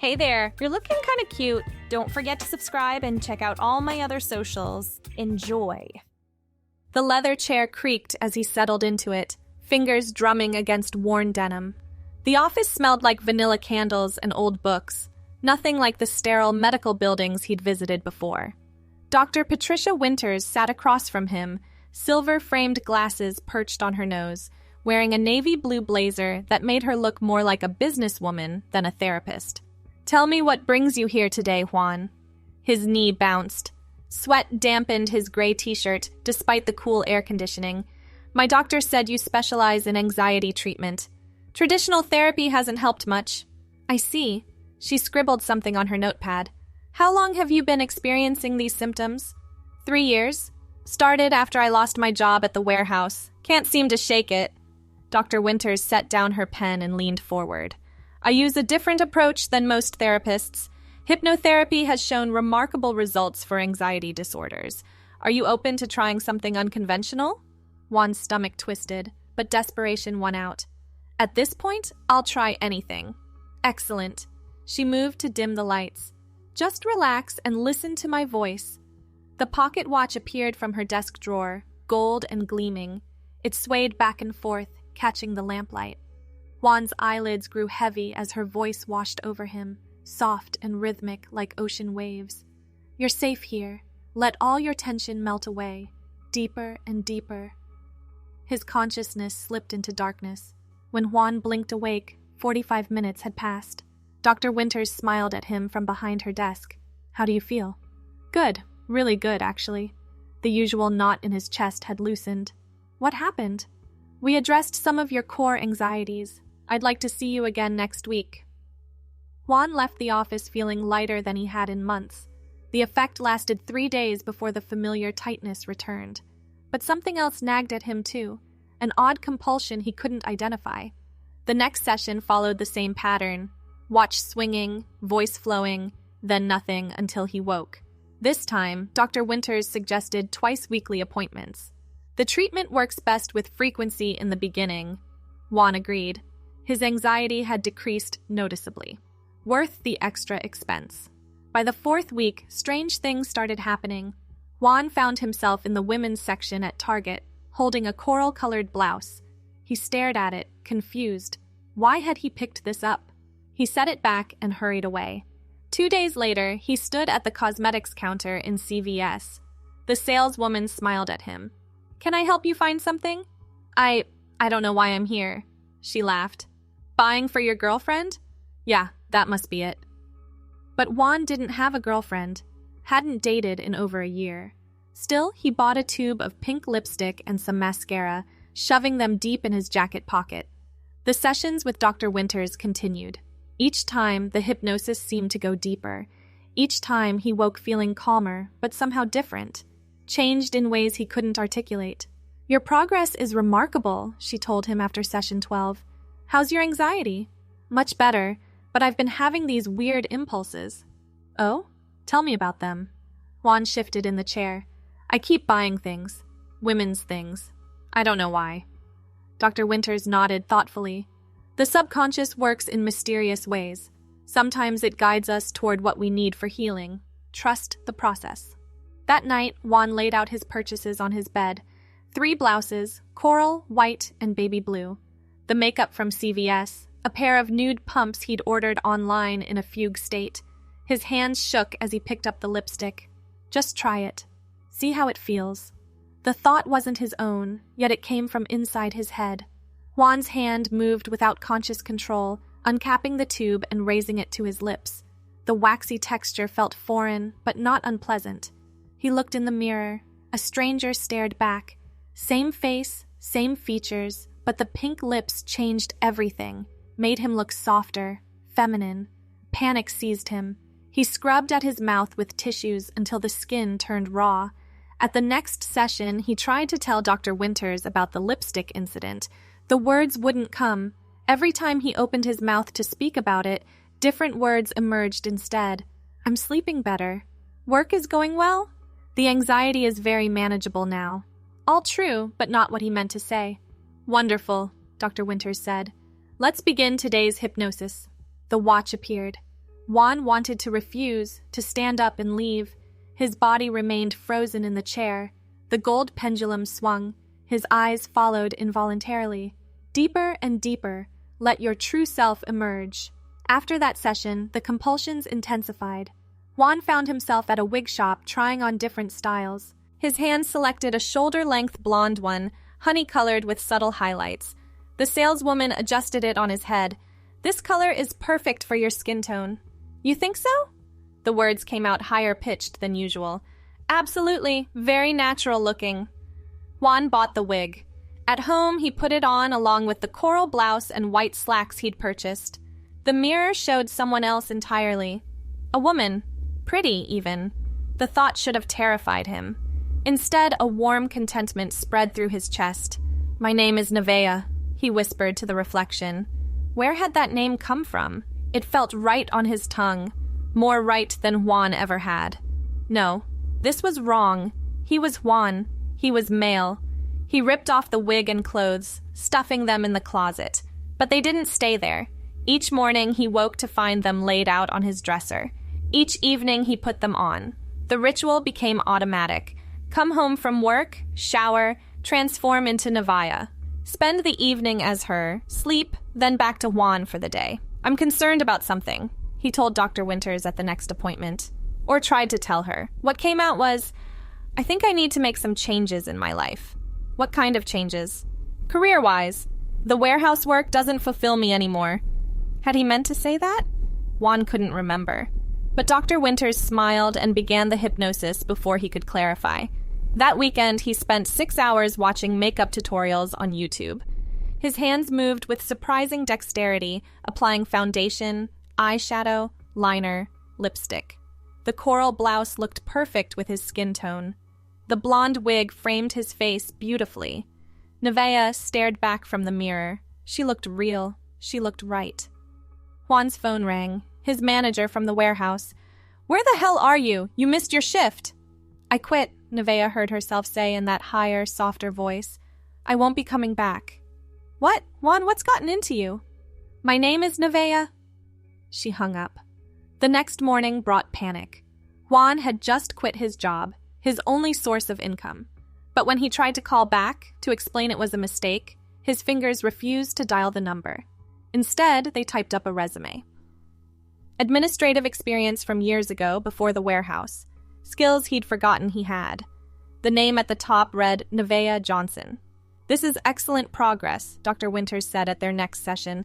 Hey there, you're looking kind of cute. Don't forget to subscribe and check out all my other socials. Enjoy. The leather chair creaked as he settled into it, fingers drumming against worn denim. The office smelled like vanilla candles and old books, nothing like the sterile medical buildings he'd visited before. Dr. Patricia Winters sat across from him, silver-framed glasses perched on her nose, wearing a navy blue blazer that made her look more like a businesswoman than a therapist. "Tell me what brings you here today, Juan." His knee bounced. Sweat dampened his gray t-shirt, despite the cool air conditioning. "My doctor said you specialize in anxiety treatment. Traditional therapy hasn't helped much." "I see." She scribbled something on her notepad. "How long have you been experiencing these symptoms?" 3 years. Started after I lost my job at the warehouse. Can't seem to shake it." Dr. Winters set down her pen and leaned forward. "I use a different approach than most therapists. Hypnotherapy has shown remarkable results for anxiety disorders. Are you open to trying something unconventional?" Juan's stomach twisted, but desperation won out. "At this point, I'll try anything." "Excellent." She moved to dim the lights. "Just relax and listen to my voice." The pocket watch appeared from her desk drawer, gold and gleaming. It swayed back and forth, catching the lamplight. Juan's eyelids grew heavy as her voice washed over him, soft and rhythmic like ocean waves. "You're safe here. Let all your tension melt away, deeper and deeper." His consciousness slipped into darkness. When Juan blinked awake, 45 minutes had passed. Dr. Winters smiled at him from behind her desk. "How do you feel?" "Good. Really good, actually." The usual knot in his chest had loosened. "What happened?" "We addressed some of your core anxieties. I'd like to see you again next week." Juan left the office feeling lighter than he had in months. The effect lasted 3 days before the familiar tightness returned. But something else nagged at him too, an odd compulsion he couldn't identify. The next session followed the same pattern: watch swinging, voice flowing, then nothing until he woke. This time, Dr. Winters suggested twice-weekly appointments. "The treatment works best with frequency in the beginning." Juan agreed. His anxiety had decreased noticeably. Worth the extra expense. By the 4th week, strange things started happening. Juan found himself in the women's section at Target, holding a coral-colored blouse. He stared at it, confused. Why had he picked this up? He set it back and hurried away. 2 days later, he stood at the cosmetics counter in CVS. The saleswoman smiled at him. "Can I help you find something?" I don't know why I'm here." She laughed. "Buying for your girlfriend?" "Yeah, that must be it." But Juan didn't have a girlfriend, hadn't dated in over a year. Still, he bought a tube of pink lipstick and some mascara, shoving them deep in his jacket pocket. The sessions with Dr. Winters continued. Each time, the hypnosis seemed to go deeper. Each time, he woke feeling calmer, but somehow different, changed in ways he couldn't articulate. "Your progress is remarkable," she told him after session 12. "How's your anxiety?" "Much better, but I've been having these weird impulses." "Oh? Tell me about them." Juan shifted in the chair. "I keep buying things. Women's things. I don't know why." Dr. Winters nodded thoughtfully. "The subconscious works in mysterious ways. Sometimes it guides us toward what we need for healing. Trust the process." That night, Juan laid out his purchases on his bed. 3 blouses, coral, white, and baby blue. The makeup from CVS, a pair of nude pumps he'd ordered online in a fugue state. His hands shook as he picked up the lipstick. Just try it. See how it feels. The thought wasn't his own, yet it came from inside his head. Juan's hand moved without conscious control, uncapping the tube and raising it to his lips. The waxy texture felt foreign, but not unpleasant. He looked in the mirror. A stranger stared back. Same face, same features, but the pink lips changed everything, made him look softer, feminine. Panic seized him. He scrubbed at his mouth with tissues until the skin turned raw. At the next session, he tried to tell Dr. Winters about the lipstick incident. The words wouldn't come. Every time he opened his mouth to speak about it, different words emerged instead. "I'm sleeping better. Work is going well?" The anxiety is very manageable now. All true, but not what he meant to say. "Wonderful," Dr. Winters said. "Let's begin today's hypnosis." The watch appeared. Juan wanted to refuse, to stand up and leave. His body remained frozen in the chair. The gold pendulum swung. His eyes followed involuntarily. Deeper and deeper, let your true self emerge. After that session, the compulsions intensified. Juan found himself at a wig shop trying on different styles. His hand selected a shoulder-length blonde one, honey-colored with subtle highlights. The saleswoman adjusted it on his head. "This color is perfect for your skin tone." "You think so?" The words came out higher-pitched than usual. "Absolutely, very natural looking." Juan bought the wig. At home, he put it on along with the coral blouse and white slacks he'd purchased. The mirror showed someone else entirely. A woman. Pretty, even. The thought should have terrified him. Instead, a warm contentment spread through his chest. "My name is Nevea," he whispered to the reflection. Where had that name come from? It felt right on his tongue. More right than Juan ever had. No, this was wrong. He was Juan. He was male. He ripped off the wig and clothes, stuffing them in the closet. But they didn't stay there. Each morning he woke to find them laid out on his dresser. Each evening he put them on. The ritual became automatic. Come home from work, shower, transform into Nevea. Spend the evening as her, sleep, then back to Juan for the day. "I'm concerned about something," he told Dr. Winters at the next appointment. Or tried to tell her. What came out was, "I think I need to make some changes in my life." What kind of changes? Career-wise. The warehouse work doesn't fulfill me anymore. Had he meant to say that? Juan couldn't remember. But Dr. Winters smiled and began the hypnosis before he could clarify. That weekend, he spent 6 hours watching makeup tutorials on YouTube. His hands moved with surprising dexterity, applying foundation, eyeshadow, liner, lipstick. The coral blouse looked perfect with his skin tone. The blonde wig framed his face beautifully. Nevea stared back from the mirror. She looked real. She looked right. Juan's phone rang. His manager from the warehouse. "Where the hell are you? You missed your shift." "I quit," Nevea heard herself say in that higher, softer voice. "I won't be coming back." "What? Juan, what's gotten into you?" "My name is Nevea." She hung up. The next morning brought panic. Juan had just quit his job, his only source of income. But when he tried to call back to explain it was a mistake, his fingers refused to dial the number. Instead, they typed up a resume. Administrative experience from years ago before the warehouse. Skills he'd forgotten he had. The name at the top read Nevea Johnson. "This is excellent progress," Dr. Winters said at their next session.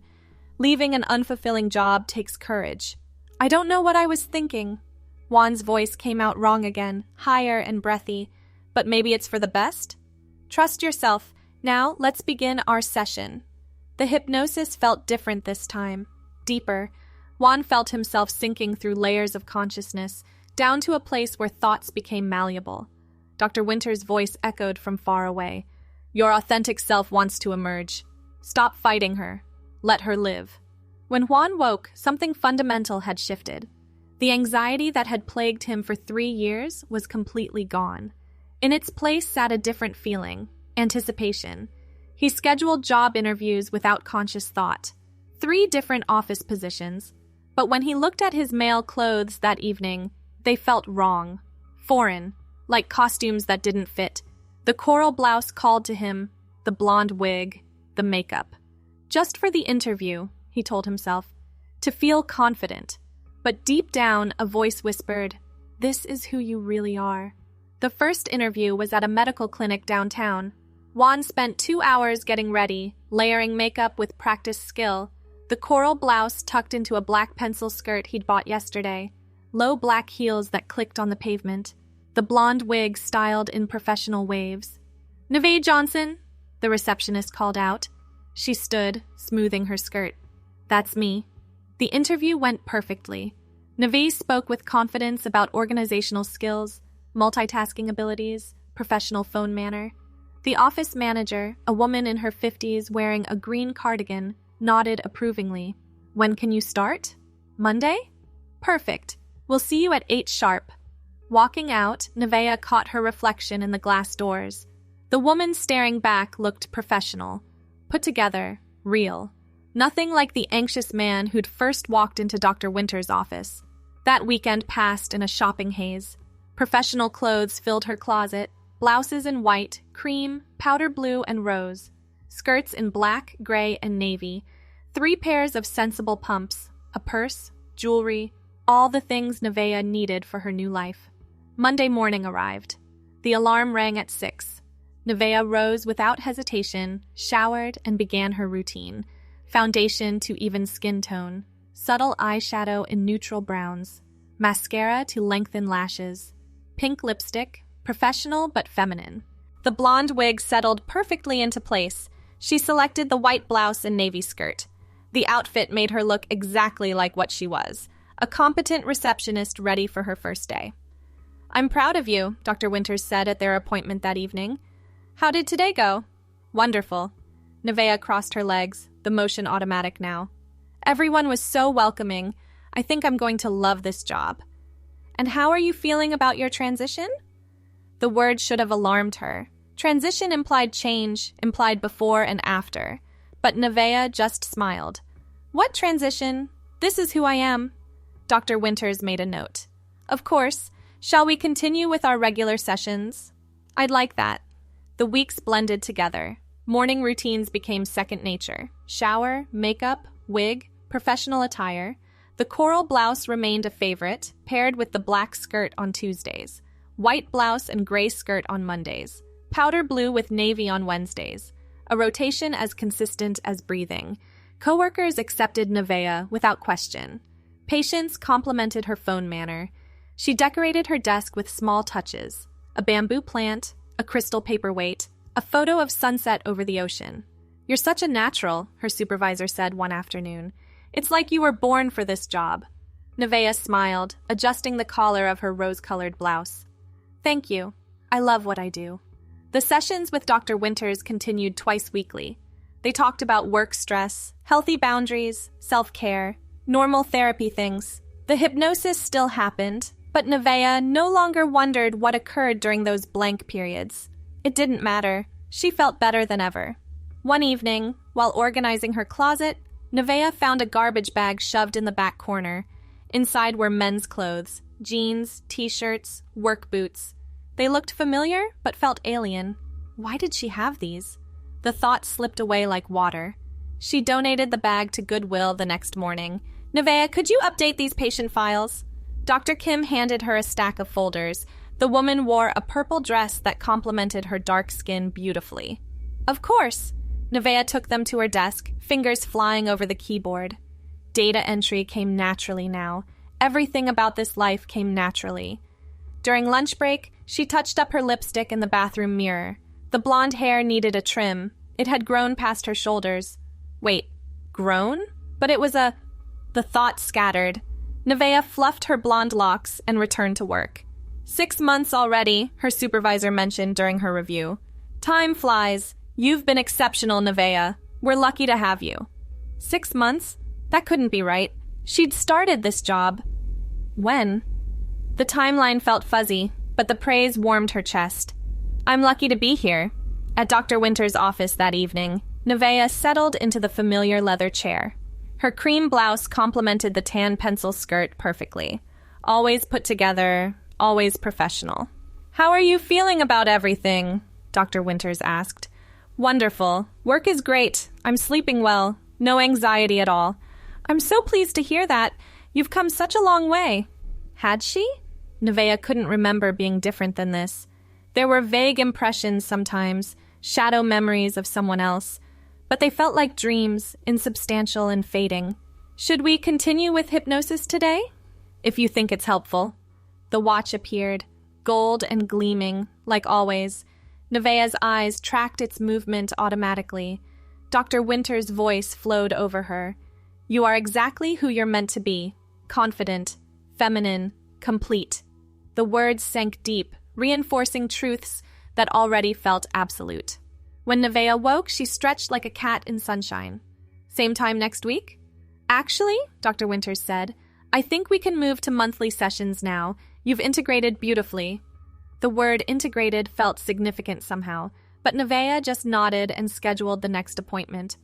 "Leaving an unfulfilling job takes courage." "I don't know what I was thinking." Juan's voice came out wrong again, higher and breathy. "But maybe it's for the best?" "Trust yourself. Now, let's begin our session." The hypnosis felt different this time. Deeper. Juan felt himself sinking through layers of consciousness, down to a place where thoughts became malleable. Dr. Winters' voice echoed from far away. "Your authentic self wants to emerge. Stop fighting her. Let her live." When Juan woke, something fundamental had shifted. The anxiety that had plagued him for 3 years was completely gone. In its place sat a different feeling, anticipation. He scheduled job interviews without conscious thought. 3 different office positions. But when he looked at his male clothes that evening, they felt wrong, foreign, like costumes that didn't fit. The coral blouse called to him, the blonde wig, the makeup. Just for the interview, he told himself, to feel confident. But deep down, a voice whispered, "This is who you really are." The first interview was at a medical clinic downtown. Juan spent 2 hours getting ready, layering makeup with practiced skill. The coral blouse tucked into a black pencil skirt he'd bought yesterday, low black heels that clicked on the pavement, the blonde wig styled in professional waves. "Nevea Johnson," the receptionist called out. She stood, smoothing her skirt. "That's me." The interview went perfectly. Nevea spoke with confidence about organizational skills, multitasking abilities, professional phone manner. The office manager, a woman in her 50s wearing a green cardigan, nodded approvingly. "When can you start? Monday? Perfect. We'll see you at 8 sharp." Walking out, Nevea caught her reflection in the glass doors. The woman staring back looked professional, put together, real. Nothing like the anxious man who'd first walked into Dr. Winter's office. That weekend passed in a shopping haze. Professional clothes filled her closet, blouses in white, cream, powder blue, and rose, skirts in black, gray, and navy, 3 pairs of sensible pumps, a purse, jewelry, all the things Nevea needed for her new life. Monday morning arrived. The alarm rang at 6. Nevea rose without hesitation, showered, and began her routine. Foundation to even skin tone, subtle eyeshadow in neutral browns, mascara to lengthen lashes, pink lipstick, professional but feminine. The blonde wig settled perfectly into place. She selected the white blouse and navy skirt. The outfit made her look exactly like what she was, a competent receptionist ready for her first day. "I'm proud of you," Dr. Winters said at their appointment that evening. "How did today go?" "Wonderful." Nevea crossed her legs, the motion automatic now. "Everyone was so welcoming. I think I'm going to love this job." "And how are you feeling about your transition?" The word should have alarmed her. Transition implied change, implied before and after. But Nevea just smiled. "What transition? This is who I am." Dr. Winters made a note. "Of course. Shall we continue with our regular sessions?" "I'd like that." The weeks blended together. Morning routines became second nature. Shower, makeup, wig, professional attire. The coral blouse remained a favorite, paired with the black skirt on Tuesdays. White blouse and gray skirt on Mondays. Powder blue with navy on Wednesdays. A rotation as consistent as breathing. Coworkers accepted Nevea without question. Patients complimented her phone manner. She decorated her desk with small touches. A bamboo plant, a crystal paperweight, a photo of sunset over the ocean. "You're such a natural," her supervisor said one afternoon. "It's like you were born for this job." Nevea smiled, adjusting the collar of her rose-colored blouse. "Thank you. I love what I do." The sessions with Dr. Winters continued twice weekly. They talked about work stress, healthy boundaries, self-care, normal therapy things. The hypnosis still happened, but Nevea no longer wondered what occurred during those blank periods. It didn't matter. She felt better than ever. One evening, while organizing her closet, Nevea found a garbage bag shoved in the back corner. Inside were men's clothes, jeans, t-shirts, work boots. They looked familiar, but felt alien. Why did she have these? The thought slipped away like water. She donated the bag to Goodwill the next morning. "Nevea, could you update these patient files?" Dr. Kim handed her a stack of folders. The woman wore a purple dress that complemented her dark skin beautifully. "Of course." Nevea took them to her desk, fingers flying over the keyboard. Data entry came naturally now. Everything about this life came naturally. During lunch break, she touched up her lipstick in the bathroom mirror. The blonde hair needed a trim. It had grown past her shoulders. Wait, grown? But it was The thought scattered. Nevea fluffed her blonde locks and returned to work. 6 months already, her supervisor mentioned during her review. "Time flies. You've been exceptional, Nevea. We're lucky to have you." 6 months? That couldn't be right. She'd started this job. When? The timeline felt fuzzy, but the praise warmed her chest. "I'm lucky to be here." At Dr. Winter's office that evening, Nevea settled into the familiar leather chair. Her cream blouse complemented the tan pencil skirt perfectly. Always put together, always professional. "How are you feeling about everything?" Dr. Winters asked. "Wonderful. Work is great. I'm sleeping well. No anxiety at all." "I'm so pleased to hear that. You've come such a long way." Had she? Nevea couldn't remember being different than this. There were vague impressions sometimes, shadow memories of someone else, but they felt like dreams, insubstantial and fading. "Should we continue with hypnosis today?" "If you think it's helpful." The watch appeared, gold and gleaming, like always. Nevea's eyes tracked its movement automatically. Dr. Winter's voice flowed over her. "You are exactly who you're meant to be. Confident, feminine, complete." The words sank deep, reinforcing truths that already felt absolute. When Nevea woke, she stretched like a cat in sunshine. "Same time next week?" "Actually," Dr. Winters said, "I think we can move to monthly sessions now. You've integrated beautifully." The word integrated felt significant somehow, but Nevea just nodded and scheduled the next appointment.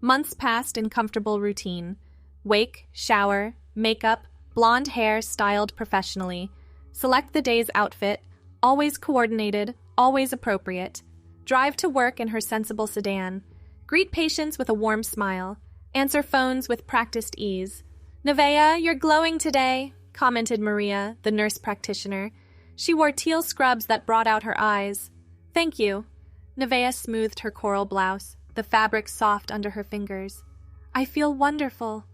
Months passed in comfortable routine. Wake, shower, makeup, blonde hair styled professionally. Select the day's outfit, always coordinated, always appropriate. Drive to work in her sensible sedan. Greet patients with a warm smile. Answer phones with practiced ease. "Nevea, you're glowing today," commented Maria, the nurse practitioner. She wore teal scrubs that brought out her eyes. "Thank you." Nevea smoothed her coral blouse, the fabric soft under her fingers. "I feel wonderful."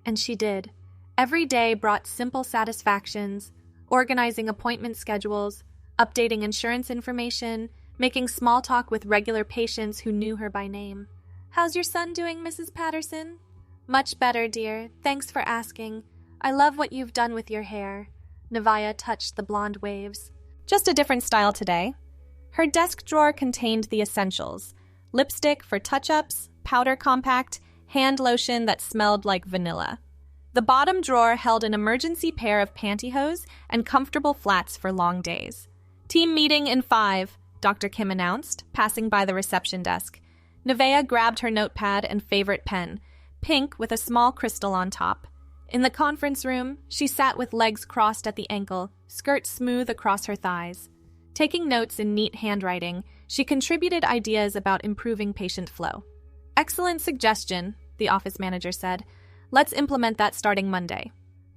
And she did. Every day brought simple satisfactions, organizing appointment schedules, updating insurance information, making small talk with regular patients who knew her by name. "How's your son doing, Mrs. Patterson?" "Much better, dear. Thanks for asking. I love what you've done with your hair." Nevea touched the blonde waves. "Just a different style today." Her desk drawer contained the essentials: lipstick for touch-ups, powder compact, hand lotion that smelled like vanilla. The bottom drawer held an emergency pair of pantyhose and comfortable flats for long days. "Team meeting in 5, Dr. Kim announced, passing by the reception desk. Nevea grabbed her notepad and favorite pen, pink with a small crystal on top. In the conference room, she sat with legs crossed at the ankle, skirt smooth across her thighs. Taking notes in neat handwriting, she contributed ideas about improving patient flow. "Excellent suggestion," the office manager said. "Let's implement that starting Monday."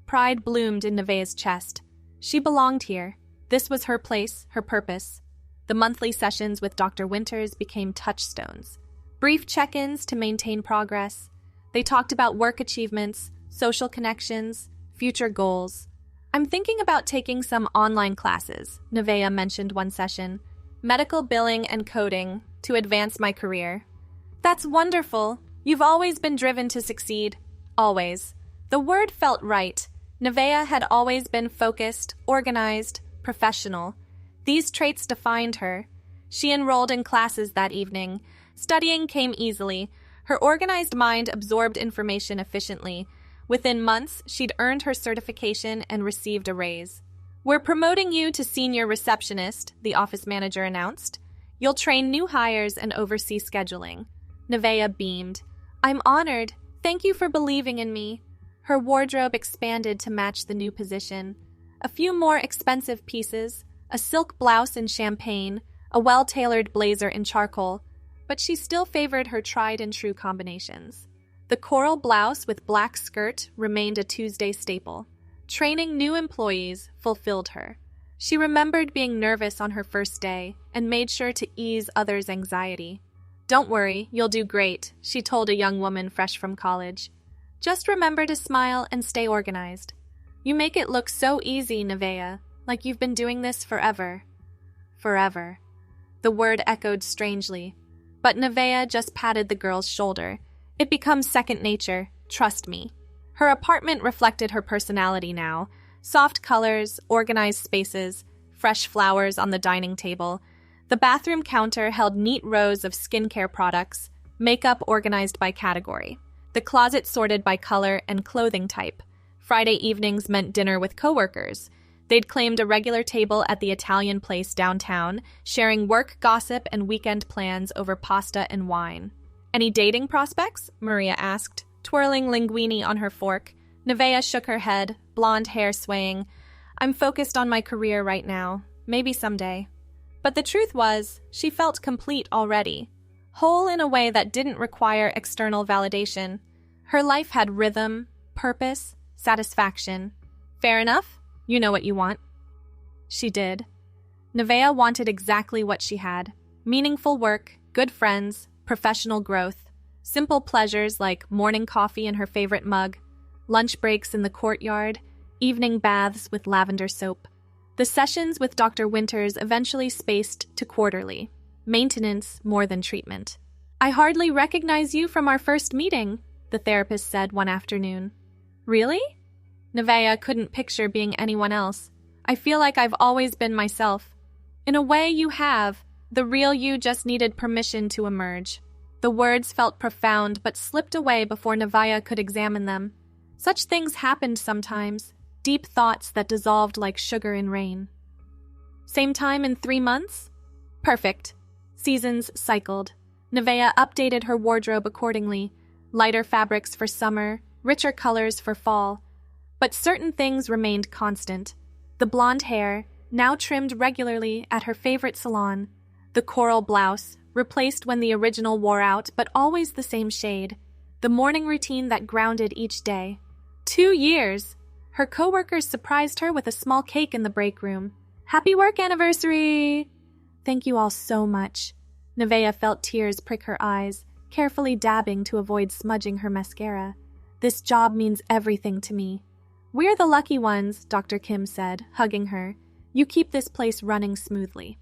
Pride bloomed in Nevea's chest. She belonged here. This was her place, her purpose. The monthly sessions with Dr. Winters became touchstones. Brief check-ins to maintain progress. They talked about work achievements, social connections, future goals. "I'm thinking about taking some online classes," Nevea mentioned one session. "Medical billing and coding to advance my career." "That's wonderful. You've always been driven to succeed." Always. The word felt right. Nevea had always been focused, organized, professional. These traits defined her. She enrolled in classes that evening. Studying came easily. Her organized mind absorbed information efficiently. Within months, she'd earned her certification and received a raise. "We're promoting you to senior receptionist," the office manager announced. "You'll train new hires and oversee scheduling." Nevea beamed. "I'm honored. Thank you for believing in me." Her wardrobe expanded to match the new position. A few more expensive pieces, a silk blouse in champagne, a well-tailored blazer in charcoal, but she still favored her tried-and-true combinations. The coral blouse with black skirt remained a Tuesday staple. Training new employees fulfilled her. She remembered being nervous on her first day and made sure to ease others' anxiety. "Don't worry, you'll do great," she told a young woman fresh from college. "Just remember to smile and stay organized. You make it look so easy, Nevea, like you've been doing this forever." Forever. The word echoed strangely, but Nevea just patted the girl's shoulder. "It becomes second nature, trust me." Her apartment reflected her personality now. Soft colors, organized spaces, fresh flowers on the dining table. The bathroom counter held neat rows of skincare products, makeup organized by category. The closet sorted by color and clothing type. Friday evenings meant dinner with coworkers. They'd claimed a regular table at the Italian place downtown, sharing work gossip and weekend plans over pasta and wine. "Any dating prospects?" Maria asked, twirling linguine on her fork. Nevea shook her head, blonde hair swaying. "I'm focused on my career right now. Maybe someday." But the truth was, she felt complete already. Whole in a way that didn't require external validation. Her life had rhythm, purpose, satisfaction. "Fair enough. You know what you want." She did. Nevea wanted exactly what she had. Meaningful work, good friends, professional growth, simple pleasures like morning coffee in her favorite mug, lunch breaks in the courtyard, evening baths with lavender soap. The sessions with Dr. Winters eventually spaced to quarterly. Maintenance more than treatment. "I hardly recognize you from our first meeting," the therapist said one afternoon. "Really?" Nevea couldn't picture being anyone else. "I feel like I've always been myself." "In a way, you have. The real you just needed permission to emerge." The words felt profound but slipped away before Nevea could examine them. Such things happened sometimes, deep thoughts that dissolved like sugar in rain. "Same time in 3 months?" "Perfect." Seasons cycled. Nevea updated her wardrobe accordingly. lighter fabrics for summer, richer colors for fall. But certain things remained constant. The blonde hair, now trimmed regularly at her favorite salon. The coral blouse, replaced when the original wore out but always the same shade. The morning routine that grounded each day. 2 years! Her coworkers surprised her with a small cake in the break room. Happy work anniversary! Thank you all so much. Nevea felt tears prick her eyes, carefully dabbing to avoid smudging her mascara. This job means everything to me. We're the lucky ones, Dr. Kim said, hugging her. You keep this place running smoothly.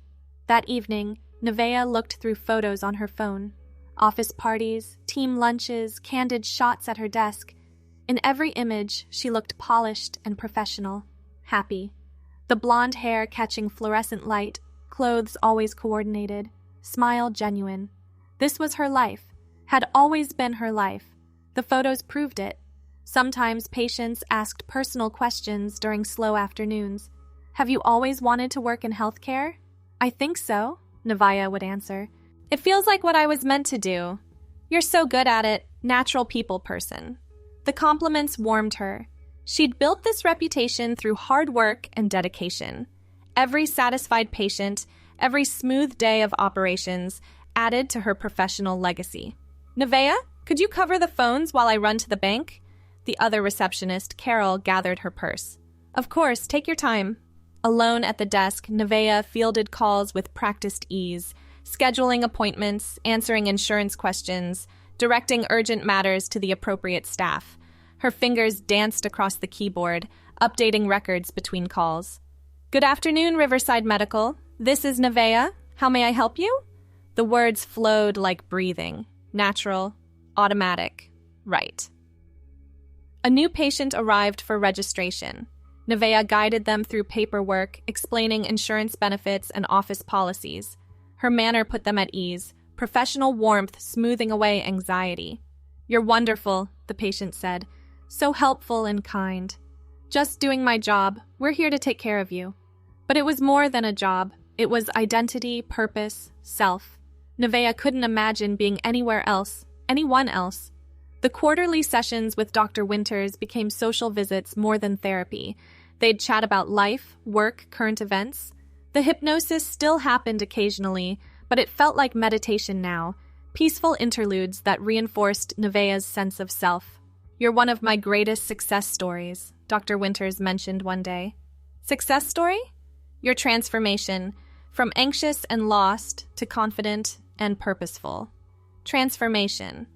That evening, Nevea looked through photos on her phone. Office parties, team lunches, candid shots at her desk. In every image, she looked polished and professional, happy. The blonde hair catching fluorescent light, clothes always coordinated, smile genuine. This was her life, had always been her life. The photos proved it. Sometimes patients asked personal questions during slow afternoons. Have you always wanted to work in healthcare? I think so, Nevea would answer. It feels like what I was meant to do. You're so good at it, natural people person. The compliments warmed her. She'd built this reputation through hard work and dedication. Every satisfied patient, every smooth day of operations added to her professional legacy. Nevea, could you cover the phones while I run to the bank? The other receptionist, Carol, gathered her purse. Of course, take your time. Alone at the desk, Nevea fielded calls with practiced ease, scheduling appointments, answering insurance questions, directing urgent matters to the appropriate staff. Her fingers danced across the keyboard, updating records between calls. Good afternoon, Riverside Medical. This is Nevea. How may I help you? The words flowed like breathing. Natural, automatic, right. A new patient arrived for registration. Nevea guided them through paperwork, explaining insurance benefits and office policies. Her manner put them at ease, professional warmth smoothing away anxiety. You're wonderful, the patient said. So helpful and kind. Just doing my job. We're here to take care of you. But it was more than a job. It was identity, purpose, self. Nevea couldn't imagine being anywhere else, anyone else. The quarterly sessions with Dr. Winters became social visits more than therapy. They'd chat about life, work, current events. The hypnosis still happened occasionally, but it felt like meditation now, peaceful interludes that reinforced Nevea's sense of self. You're one of my greatest success stories, Dr. Winters mentioned one day. Success story? Your transformation, from anxious and lost to confident and purposeful. Transformation.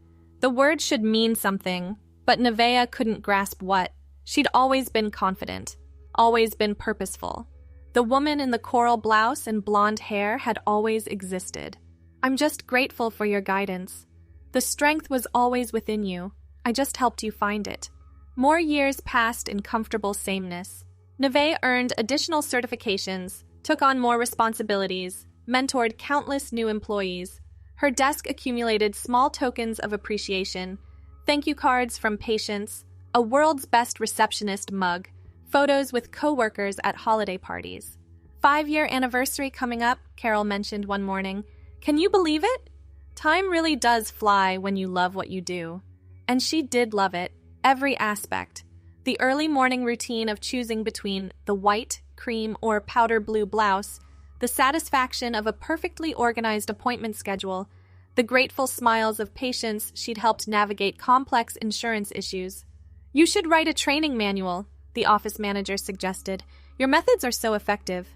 The word should mean something, but Nevea couldn't grasp what. She'd always been confident, always been purposeful. The woman in the coral blouse and blonde hair had always existed. I'm just grateful for your guidance. The strength was always within you. I just helped you find it. More years passed in comfortable sameness. Nevea earned additional certifications, took on more responsibilities, mentored countless new employees. Her desk accumulated small tokens of appreciation, thank you cards from patients, a world's best receptionist mug, photos with coworkers at holiday parties. 5-year anniversary coming up, Carol mentioned one morning. Can you believe it? Time really does fly when you love what you do. And she did love it, every aspect. The early morning routine of choosing between the white, cream, or powder blue blouse, the satisfaction of a perfectly organized appointment schedule, the grateful smiles of patients she'd helped navigate complex insurance issues. You should write a training manual, the office manager suggested. Your methods are so effective.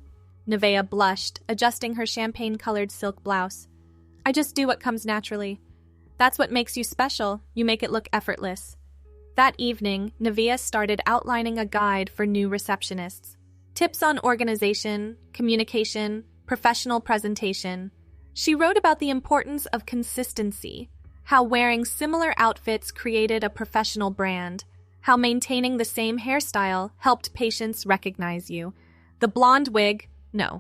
Nevea blushed, adjusting her champagne-colored silk blouse. I just do what comes naturally. That's what makes you special. You make it look effortless. That evening, Nevea started outlining a guide for new receptionists. Tips on organization, communication, professional presentation. She wrote about the importance of consistency, how wearing similar outfits created a professional brand, how maintaining the same hairstyle helped patients recognize you. The blonde wig,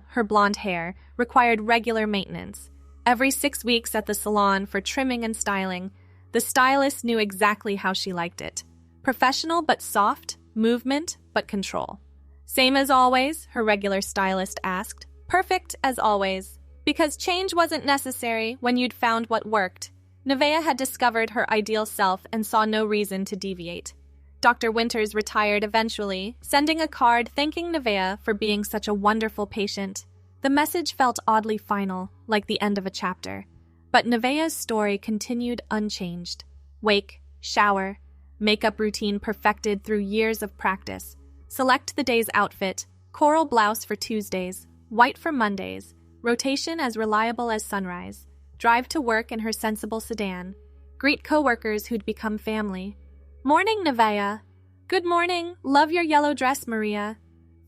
her blonde hair, required regular maintenance. Every 6 weeks at the salon for trimming and styling, the stylist knew exactly how she liked it. Professional but soft, movement but control. Same as always, her regular stylist asked. Perfect as always, because change wasn't necessary when you'd found what worked. Nevea had discovered her ideal self and saw no reason to deviate. Dr. Winters retired eventually, sending a card thanking Nevea for being such a wonderful patient. The message felt oddly final, like the end of a chapter. But Nevea's story continued unchanged. Wake, shower, makeup routine perfected through years of practice. Select the day's outfit, coral blouse for Tuesdays, white for Mondays, rotation as reliable as sunrise. Drive to work in her sensible sedan. Greet coworkers who'd become family. Morning, Nevea. Good morning. Love your yellow dress, Maria.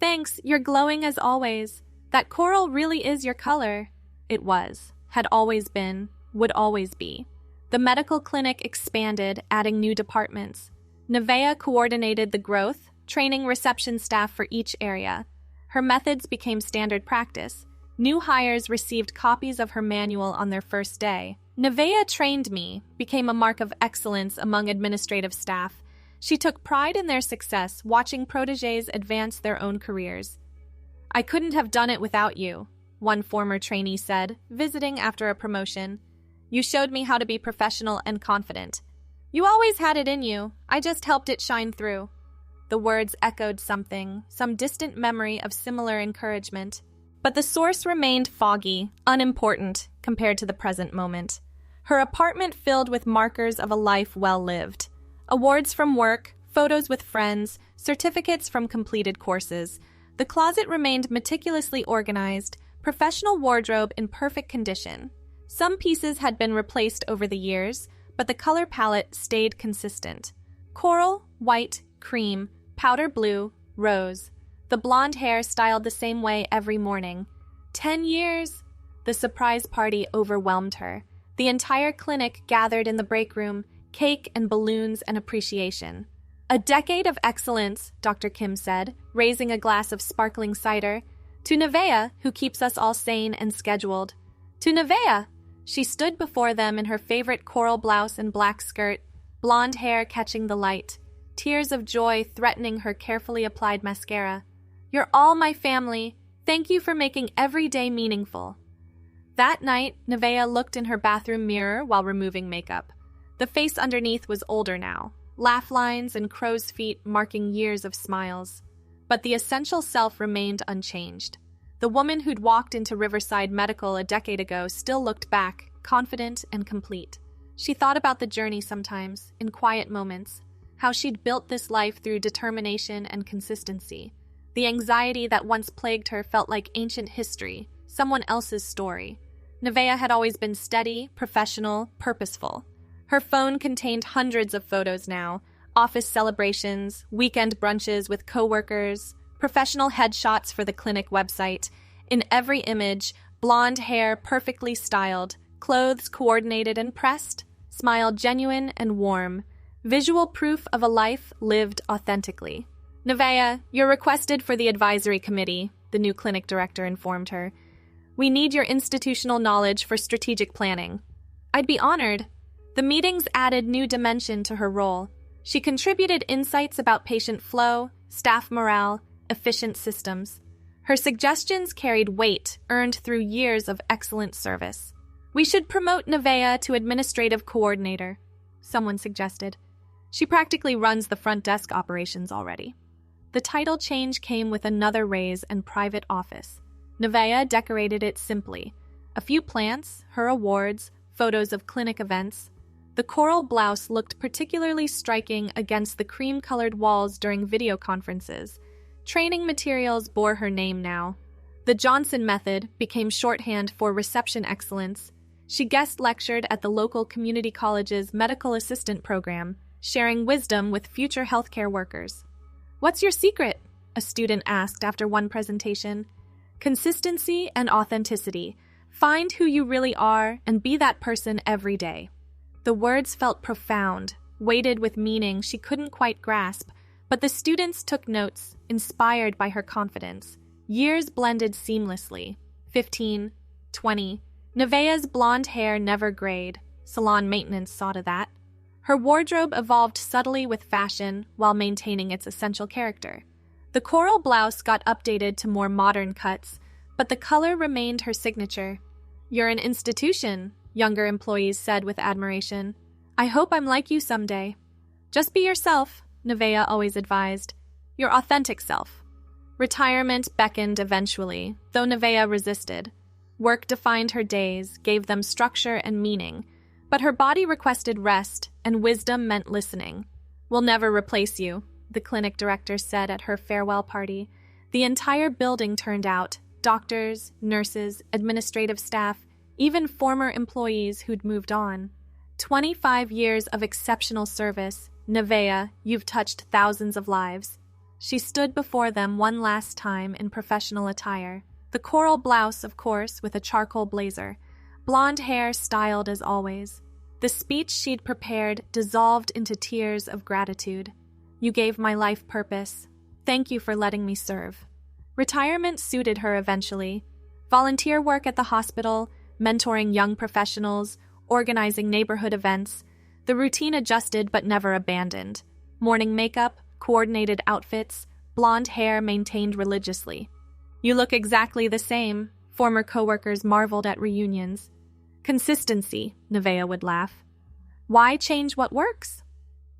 Thanks, you're glowing as always. That coral really is your color. It was, had always been, would always be. The medical clinic expanded, adding new departments. Nevea coordinated the growth, training reception staff for each area. Her methods became standard practice. New hires received copies of her manual on their first day. Nevea trained me, became a mark of excellence among administrative staff. She took pride in their success, watching protégés advance their own careers. I couldn't have done it without you, one former trainee said, visiting after a promotion. You showed me how to be professional and confident. You always had it in you. I just helped it shine through. The words echoed something, some distant memory of similar encouragement. But the source remained foggy, unimportant, compared to the present moment. Her apartment filled with markers of a life well lived. Awards from work, photos with friends, certificates from completed courses. The closet remained meticulously organized, professional wardrobe in perfect condition. Some pieces had been replaced over the years, but the color palette stayed consistent. Coral, white, cream, powder blue, rose. The blonde hair styled the same way every morning. 10 years! The surprise party overwhelmed her. The entire clinic gathered in the break room, cake and balloons and appreciation. A decade of excellence, Dr. Kim said, raising a glass of sparkling cider. To Nevea, who keeps us all sane and scheduled. To Nevea! She stood before them in her favorite coral blouse and black skirt, blonde hair catching the light, tears of joy threatening her carefully applied mascara. You're all my family. Thank you for making every day meaningful. That night, Nevea looked in her bathroom mirror while removing makeup. The face underneath was older now, laugh lines and crow's feet marking years of smiles. But the essential self remained unchanged. The woman who'd walked into Riverside Medical a decade ago still looked back, confident and complete. She thought about the journey sometimes, in quiet moments, how she'd built this life through determination and consistency. The anxiety that once plagued her felt like ancient history, someone else's story. Nevea had always been steady, professional, purposeful. Her phone contained hundreds of photos now, office celebrations, weekend brunches with coworkers, professional headshots for the clinic website. In every image, blonde hair perfectly styled, clothes coordinated and pressed, smile genuine and warm, visual proof of a life lived authentically. Nevea, you're requested for the advisory committee, the new clinic director informed her. We need your institutional knowledge for strategic planning. I'd be honored. The meetings added new dimension to her role. She contributed insights about patient flow, staff morale, efficient systems. Her suggestions carried weight earned through years of excellent service. We should promote Nevea to administrative coordinator, someone suggested. She practically runs the front desk operations already. The title change came with another raise and private office. Nevea decorated it simply. A few plants, her awards, photos of clinic events. The coral blouse looked particularly striking against the cream-colored walls during video conferences. Training materials bore her name now. The Johnson method became shorthand for reception excellence. She guest lectured at the local community college's medical assistant program, sharing wisdom with future healthcare workers. What's your secret? A student asked after one presentation. Consistency and authenticity. Find who you really are and be that person every day. The words felt profound, weighted with meaning she couldn't quite grasp, but the students took notes, inspired by her confidence. Years blended seamlessly. 15, 20. Nevea's blonde hair never grayed. Salon maintenance saw to that. Her wardrobe evolved subtly with fashion while maintaining its essential character. The coral blouse got updated to more modern cuts, but the color remained her signature. You're an institution, younger employees said with admiration. "I hope I'm like you someday." "Just be yourself," Nevea always advised. "Your authentic self." Retirement beckoned eventually, though Nevea resisted. Work defined her days, gave them structure and meaning, but her body requested rest, and wisdom meant listening. "We'll never replace you," the clinic director said at her farewell party. The entire building turned out, doctors, nurses, administrative staff, even former employees who'd moved on. 25 years of exceptional service. Nevea, you've touched thousands of lives. She stood before them one last time in professional attire. The coral blouse, of course, with a charcoal blazer. Blonde hair styled as always. The speech she'd prepared dissolved into tears of gratitude. "You gave my life purpose. Thank you for letting me serve." Retirement suited her eventually. Volunteer work at the hospital, mentoring young professionals, organizing neighborhood events. The routine adjusted but never abandoned. Morning makeup, coordinated outfits, blonde hair maintained religiously. "You look exactly the same," former coworkers marveled at reunions. "Consistency," Nevea would laugh. Why change what works?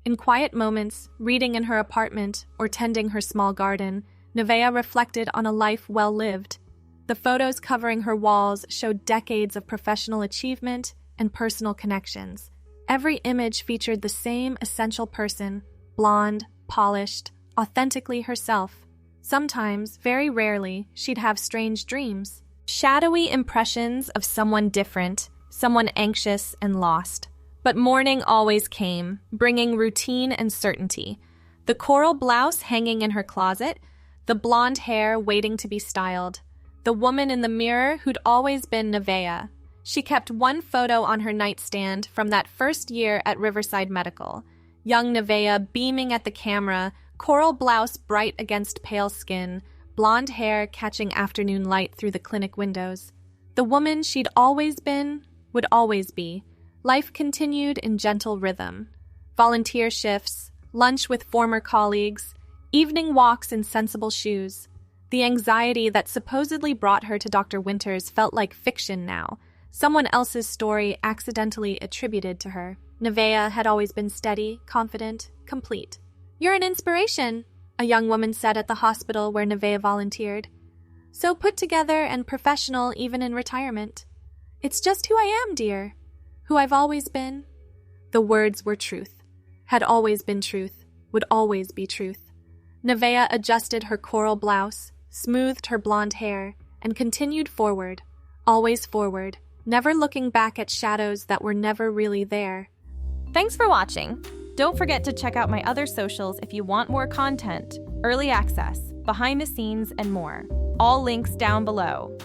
In quiet moments, reading in her apartment or tending her small garden, Nevea reflected on a life well lived. The photos covering her walls showed decades of professional achievement and personal connections. Every image featured the same essential person, blonde, polished, authentically herself. Sometimes, very rarely, she'd have strange dreams. Shadowy impressions of someone different, someone anxious and lost. But morning always came, bringing routine and certainty. The coral blouse hanging in her closet, the blonde hair waiting to be styled. The woman in the mirror who'd always been Nevea. She kept one photo on her nightstand from that first year at Riverside Medical. Young Nevea beaming at the camera, coral blouse bright against pale skin, blonde hair catching afternoon light through the clinic windows. The woman she'd always been, would always be. Life continued in gentle rhythm. Volunteer shifts, lunch with former colleagues, evening walks in sensible shoes. The anxiety that supposedly brought her to Dr. Winters felt like fiction now, someone else's story accidentally attributed to her. Nevea had always been steady, confident, complete. "You're an inspiration," a young woman said at the hospital where Nevea volunteered. "So put together and professional even in retirement." "It's just who I am, dear. Who I've always been." The words were truth. Had always been truth. Would always be truth. Nevea adjusted her coral blouse, smoothed her blonde hair, and continued forward. Always forward. Never looking back at shadows that were never really there. Thanks for watching. Don't forget to check out my other socials if you want more content, early access, behind the scenes, and more. All links down below.